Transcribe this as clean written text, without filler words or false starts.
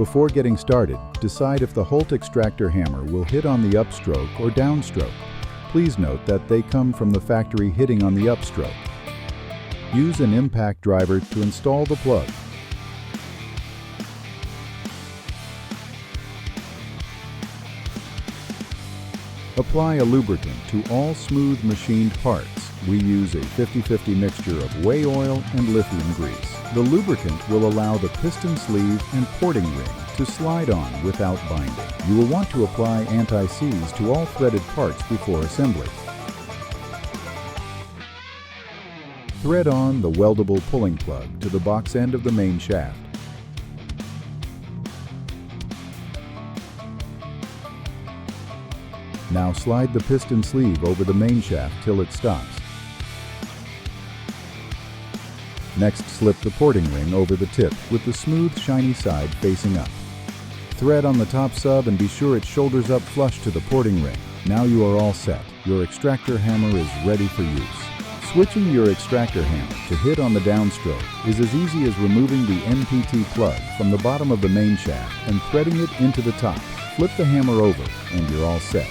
Before getting started, decide if the Holte Extractor Hammer will hit on the upstroke or downstroke. Please note that they come from the factory hitting on the upstroke. Use an impact driver to install the plug. Apply a lubricant to all smooth machined parts. We use a 50-50 mixture of whey oil and lithium grease. The lubricant will allow the piston sleeve and porting ring to slide on without binding. You will want to apply anti-seize to all threaded parts before assembly. Thread on the weldable pulling plug to the box end of the main shaft. Now slide the piston sleeve over the main shaft till it stops. Next, slip the porting ring over the tip with the smooth, shiny side facing up. Thread on the top sub and be sure it shoulders up flush to the porting ring. Now you are all set. Your extractor hammer is ready for use. Switching your extractor hammer to hit on the downstroke is as easy as removing the NPT plug from the bottom of the main shaft and threading it into the top. Flip the hammer over and you're all set.